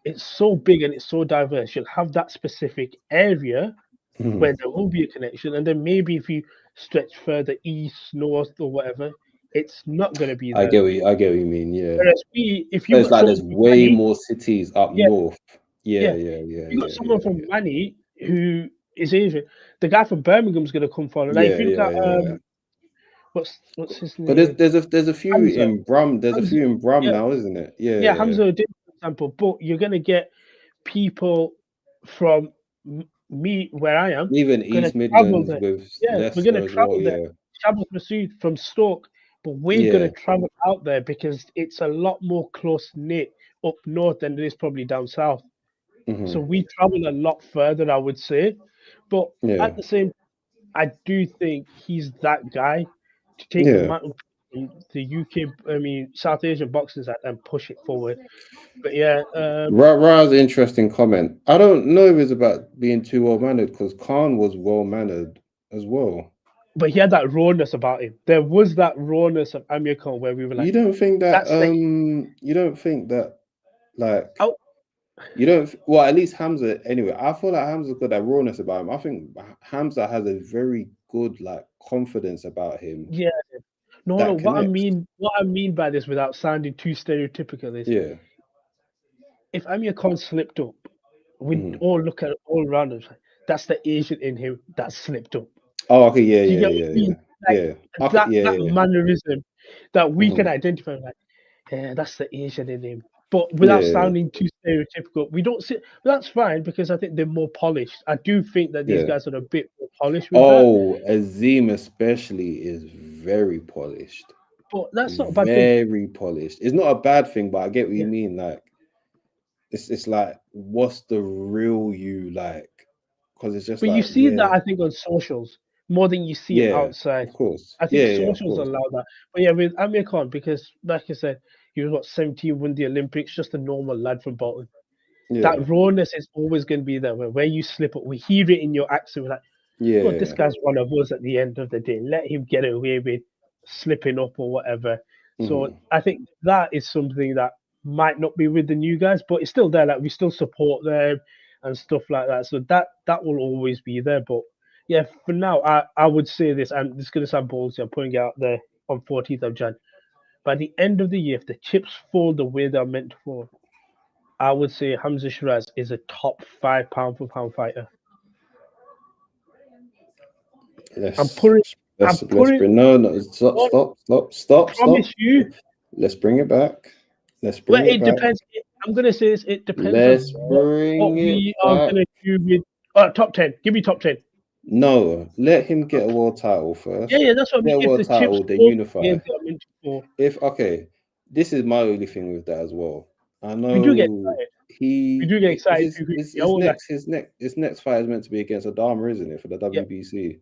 it's so big and it's so diverse. You'll have that specific area where there will be a connection, and then maybe if you stretch further east, north, or whatever, it's not going to be I there. get what you mean, yeah. Whereas if So you've it's got like someone there's from way Mani, more cities up yeah, north. Yeah, yeah, yeah, yeah, you got yeah, someone yeah, from Mani who is Asian. The guy from Birmingham's going to come follow. Like yeah, if you look yeah, at yeah, yeah. what's his But name, there's a few Hamza. in Brum. There's a Hamza, few in Brum yeah, now, isn't it? Yeah, yeah, yeah. Hamza did, for example. But you're going to get people from me where I am Even going to East travel Midlands there. with Yeah, we're going Leicester to as well. travel there. Yeah, Shabbos Masood from Stoke, but we're going to yeah. travel out there because it's a lot more close knit up north than it is probably down south. So we travel a lot further, I would say. But Yeah, at the same, I do think he's that guy to take the yeah. mantle from the UK, I mean South Asian boxers and push it forward. But yeah, Ra's interesting comment. I don't know if it's about being too well mannered because Khan was well mannered as well. but he had that rawness about him. There was that rawness of Amir Khan where we were like, You don't think that that's the like oh, you don't well at least Hamza anyway. I feel like Hamza's got that rawness about him. I think Hamza has a very good like confidence about him yeah. No, that what I connects. mean by this without sounding too stereotypical is Yeah. if Amir Khan slipped up, we Mhm. all look at it all around us. That's the Asian in him that slipped up. Oh, okay. Yeah, Do you yeah, get what yeah, I mean? yeah, Like yeah. Okay. Yeah, that yeah, yeah. mannerism that we can Mhm. identify, like, yeah, that's the Asian in him. But Yeah, without yeah, sounding too stereotypical, we don't see. But that's fine because I think they're more polished. I do think that these yeah. guys are a bit more polished with that. Oh, Azim especially is very polished. But that's not a bad thing. Very polished. It's not a bad thing, but I get what you Yeah. mean. Like, it's like, what's the real you like? Because it's just But you like, see that yeah, I think on socials more than you see it yeah, outside. of course. I Yeah, think yeah, of socials course. allow that. But yeah, with Amir Khan, because like I said, he was what 17, won the Olympics, just a normal lad from Bolton. Yeah, That rawness is always going to be there. Where you slip up, we hear it in your accent. We're like, God, this yeah. guy's one of us at the end of the day. Let him get away with slipping up or whatever. So Mhm. I think that is something that might not be with the new guys, but it's still there. Like we still support them and stuff like that. So that will always be there. But yeah, for now, I would say this, and this is gonna sound ballsy. I'm putting it out there on 14th of Jan. By the end of the year, if the chips fall the way they're meant to fall, I would say Hamza Shiraz is a top 5 pound for pound fighter. I'm Let's putting Let's bring no stop. Promise you. Let's bring it back. Let's Well, bring it it back. depends. I'm gonna say this, it depends on Let's what bring we it are back. gonna do with top 10. Give me top 10. No, let him get a world title first. Yeah, that's what I Get mean. a If world the title, chips then fall, unify. games that I mentioned before. If okay, this is my only thing with that as well. I know We do get excited. We do get excited. his next fight is meant to be against Adama, isn't it, for the WBC?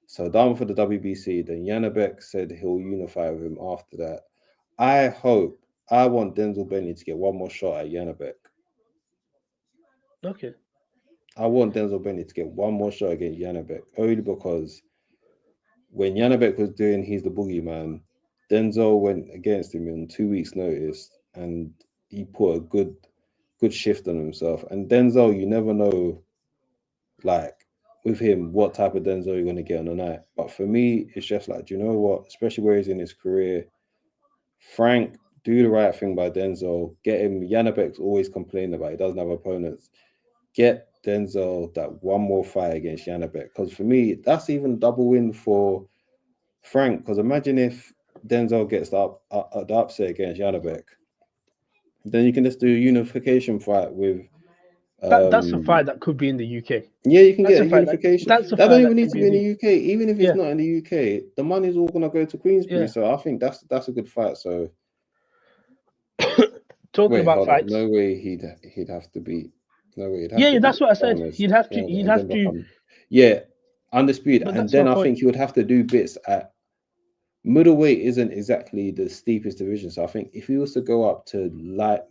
So Adama for the WBC. Then Yanabek said he'll unify with him after that. I want Denzel Bentley to get one more shot at Yanabek. Okay. I want Denzel Bentley to get one more shot against Yanabek, only because when Yanabek was doing He's the Boogeyman, Denzel went against him in 2 weeks' notice, and he put a good shift on himself. And Denzel, you never know, like with him, what type of Denzel you're going to get on the night. But for me, it's just like, do you know what? Especially where he's in his career, Frank, do the right thing by Denzel. Get him. Yanabek's always complaining about he doesn't have opponents. Get Denzel that one more fight against Yanabek, because for me, that's even double win for Frank. Because imagine if Denzel gets the upset against Yanabek, then you can just do a unification fight with. That's a fight that could be in the UK. Yeah, you can get a unification. That don't even need to be in the UK. Even if it's Yeah. not in the UK, the money's all gonna go to Queensbury. Yeah. So I think that's a good fight. So talking about fights, no way he'd have to beat. No way. Yeah, that's what I said. He'd have to. Yeah, undisputed. But And then I think he would have to do bits at middleweight. Isn't exactly the steepest division. So I think if he was to go up to light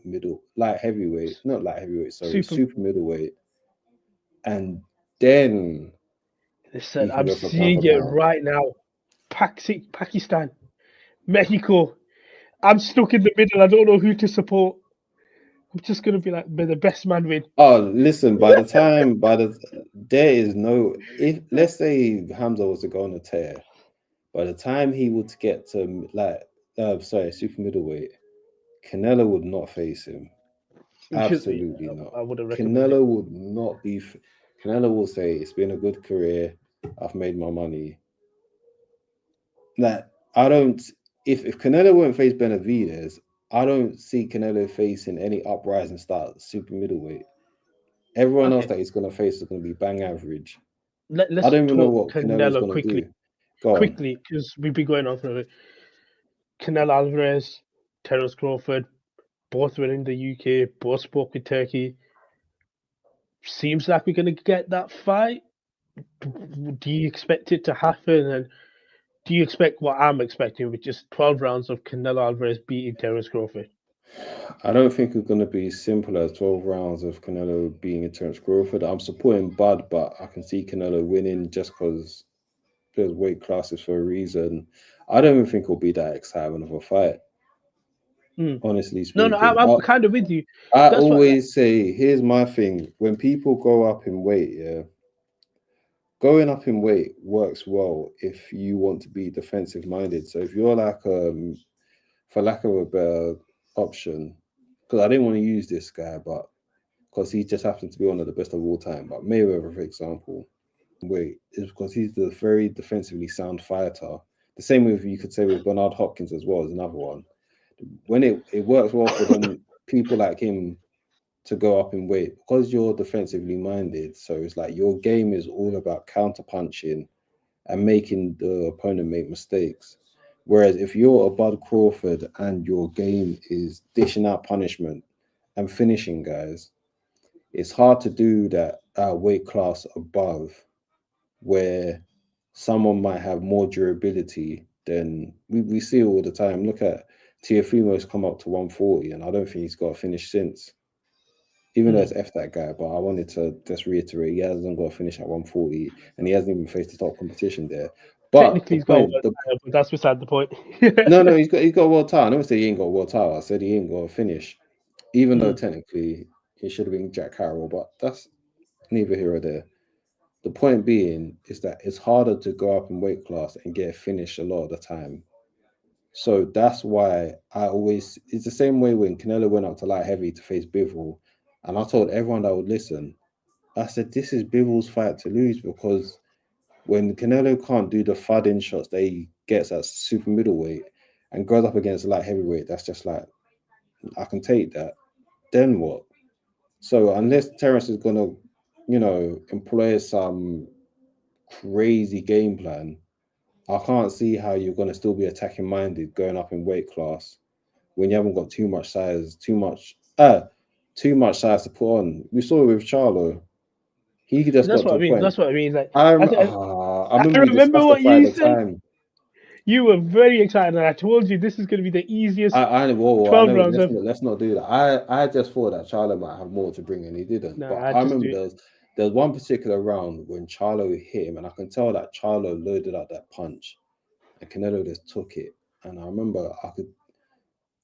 heavyweight, not light heavyweight, sorry, super middleweight, and then listen, I'm seeing it right now. Pakistan, Mexico. I'm stuck in the middle. I don't know who to support. I'm just gonna be like, may the best man win. Oh, listen, there is no, if let's say Hamza was to go on a tear, by the time he would get to super middleweight, Canelo would not face him. Absolutely not. I would have Canelo would not be. Canelo will say, "It's been a good career. I've made my money." That I don't. If Canelo won't face Benavidez, I don't see Canelo facing any uprising start super middleweight. Everyone else that he's going to face is going to be bang average. Let's I don't even know what Canelo going quickly. to do. Quickly, because we've been going on for a bit. Canelo Alvarez, Terence Crawford, both were in the UK, both spoke with Turkey. Seems like we're going to get that fight. Do you expect it to happen? And do you expect what I'm expecting, which is 12 rounds of Canelo Alvarez beating Terence Crawford? I don't think it's going to be as simple as 12 rounds of Canelo beating Terence Crawford. I'm supporting Bud, but I can see Canelo winning just because there's weight classes for a reason. I don't even think it'll be that exciting of a fight. Honestly speaking. No, I'm kind of with you. I always say, here's my thing. When people go up in weight, going up in weight works well if you want to be defensive minded. So if you're like, for lack of a better option, because I didn't want to use this guy, but because he just happens to be one of the best of all time. But Mayweather, for example, is because he's the very defensively sound fighter. The same with, you could say, with Bernard Hopkins as well as another one. When it works well for them, people like him, to go up in weight because you're defensively minded. So it's like your game is all about counter punching and making the opponent make mistakes. Whereas if you're a Bud Crawford and your game is dishing out punishment and finishing guys, it's hard to do that weight class above, where someone might have more durability than we see all the time. Look at Teofimo's come up to 140, and I don't think he's got a finish since. Even though it's F that guy, but I wanted to just reiterate, he hasn't got a finish at 140, and he hasn't even faced the top competition there. But technically, he's got a world title, but that's beside the point. No, he's got a world title. I never said he ain't got a world title. I said he ain't got a finish, even though technically he should have been Jack Harrell, but that's neither here or there. The point being is that it's harder to go up in weight class and get a finish a lot of the time. So that's why it's the same way when Canelo went up to light heavy to face Bivol, and I told everyone that would listen, I said, this is Bivol's fight to lose, because when Canelo can't do the thudding shots that he gets at super middleweight and goes up against light heavyweight, that's just like, I can take that. Then what? So unless Terence is gonna, employ some crazy game plan, I can't see how you're gonna still be attacking minded going up in weight class when you haven't got too much size to put on. We saw it with Charlo. He just That's got what to I a mean. point. That's what I mean. Like I I remember we remember discussed the what fight you at the said. time. You were very excited, and I told you this is going to be the easiest I 12 know. rounds ever. Let's not do that. I just thought that Charlo might have more to bring, and he didn't. No, But I I just remember do. there was one particular round when Charlo hit him, and I can tell that Charlo loaded up that punch, and Canelo just took it. And I remember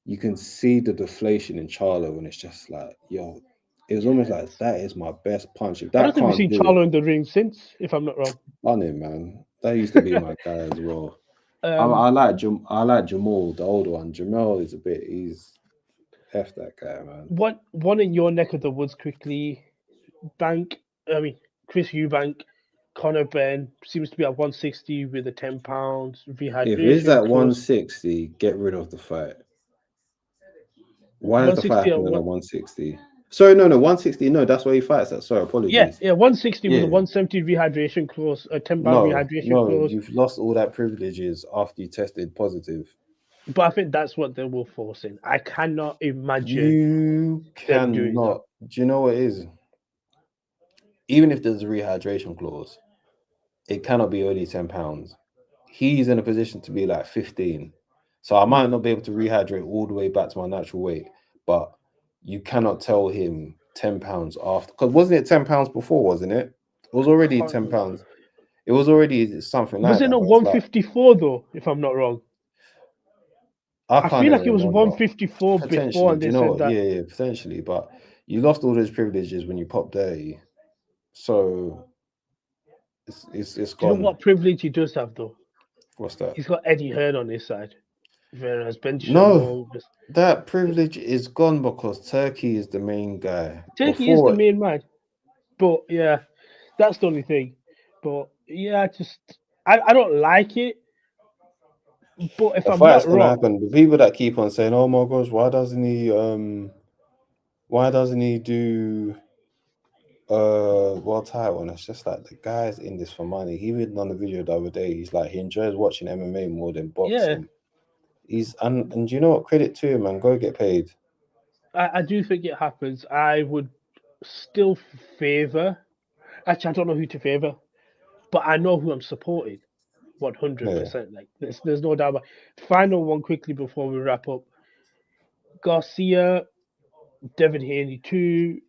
you can see the deflation in Charlo, and it's just like, yo, it was almost like that is my best punch. If I don't that think we've can't seen do it, Charlo in the ring since, if I'm not wrong. on it, man. That used to be my guy as well. I Um, like Jamal, the old one. Jamal is he's F that guy, man. one in your neck of the woods quickly. Chris Eubank, Conor Ben seems to be at 160 with a £10 If it's rehydration at clause. 160, get rid of the fight. Why is the fight 160 at happening at one. 160? Sorry, no, 160. No, that's where he fights at. Sorry, Yeah, apologies. 160 with a Yeah, 170 rehydration clause, a £10 no, rehydration no, clause. you've lost all that privileges after you tested positive. But I think that's what they will force in. I cannot imagine You them doing that. cannot. Do you know what it is? Even if there's a rehydration clause, it cannot be only £10. He's in a position to be like 15. So I might not be able to rehydrate all the way back to my natural weight, but you cannot tell him £10 after, because wasn't it £10 before, wasn't it? It was already Can't remember. £10. It was already something Was like it that, not but it's like 154 though, if I'm not wrong? I I can't feel even like it was remember. 154 before, Potentially, and do they you know said what? that. Yeah, potentially, but you lost all those privileges when you popped dirty. So it's Do you know gone. what privilege he does have though? What's that? He's got Eddie Hearn on his side, whereas Ben No, Shalom just that privilege is gone because Turkey is the main guy. Turkey is the Before, main man. But yeah, that's the only thing. But yeah, I don't like it. But if the I'm fight's not gonna wrong, happen. The people that keep on saying, "Oh my gosh, why doesn't he do world title?" And it's just like the guy's in this for money. He even on the video the other day, he's like he enjoys watching MMA more than yeah, boxing. And you know what? Credit to him, man. Go get paid. I do think it happens. I would still favor. Actually, I don't know who to favor, but I know who I'm supporting. Yeah, 100%. Like there's no doubt about. Final one quickly before we wrap up. Garcia, Devin Haney too.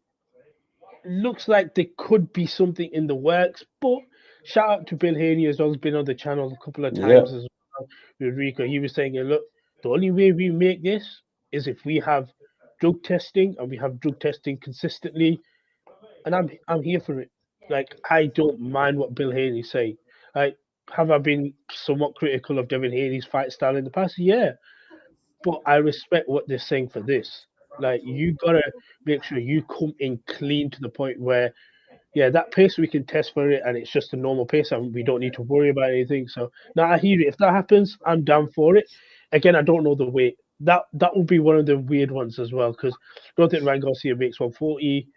Looks like there could be something in the works, but shout out to Bill Haney as well. He's been on the channel a couple of yeah. times as well with Rico. He was saying, look, the only way we make this is if we have drug testing and we have drug testing consistently, and I'm here for it. Like I don't mind what Bill Haney's saying. Like have I been somewhat critical of Devin Haney's fight style in the past? Yeah, but I respect what they're saying for this. Like you gotta make sure you come in clean to the point where yeah, that pace we can test for it, and it's just a normal pace, and we don't need to worry about anything. So now I hear it. If that happens, I'm down for it. Again, I don't know the weight. That will be one of the weird ones as well because I don't think Ryan Garcia makes 140.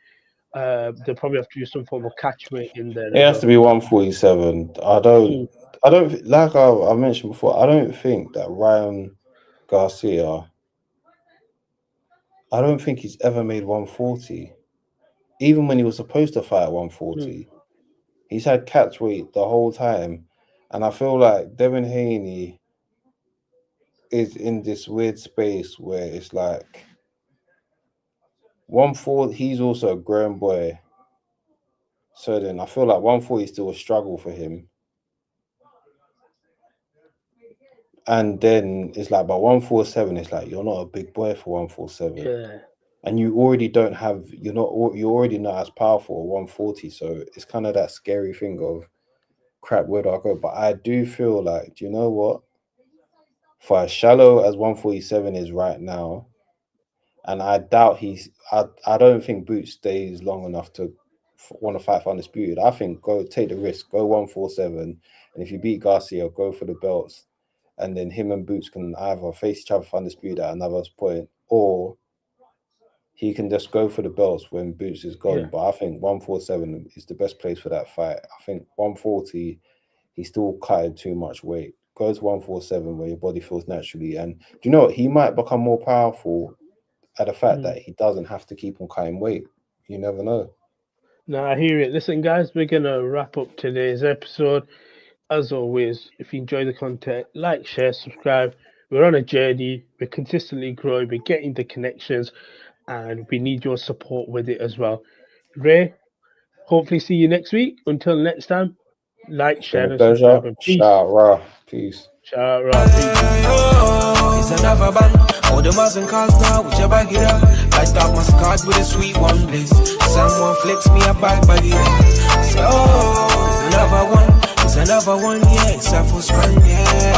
They'll probably have to use some form of catch weight in there It as has to well. be 147. Mm, I don't like I mentioned before. I don't think that Ryan Garcia. I don't think he's ever made 140. Even when he was supposed to fight at mm. 140, he's had catch weight the whole time, and I feel like Devin Haney is in this weird space where it's like 140. He's also a grown boy, so then I feel like 140 is still a struggle for him. And then it's like by 147, it's like you're not a big boy for 147. Yeah, And you already don't have you're already not as powerful at 140. So it's kind of that scary thing of crap, where do I go? But I do feel like, do you know what? For as shallow as 147 is right now, and I doubt I don't think Boots stays long enough to want to fight for undisputed, I think go take the risk, go 147, and if you beat Garcia, go for the belts, and then him and Boots can either face each other for undisputed at another point, or he can just go for the belts when Boots is gone. Yeah. But I think 147 is the best place for that fight. I think 140, he's still cutting too much weight. Go to 147 where your body feels naturally. And do you know what? He might become more powerful at the fact that he doesn't have to keep on cutting weight. You never know. No, I hear it. Listen, guys, we're going to wrap up today's episode. As always, if you enjoy the content, like, share, subscribe. We're on a journey. We're consistently growing. We're getting the connections, and we need your support with it as well. Ray, hopefully see you next week. Until next time, like, share, and subscribe. And peace. Shout out, Ra. Peace. Shout out, Ra. Peace. It's another band. All the Muslim cars now, with your bag it up. Light up my card with a sweet one bliss. Someone flicks me a bag it up. So, it's another one, yeah, it's a full strand, yeah.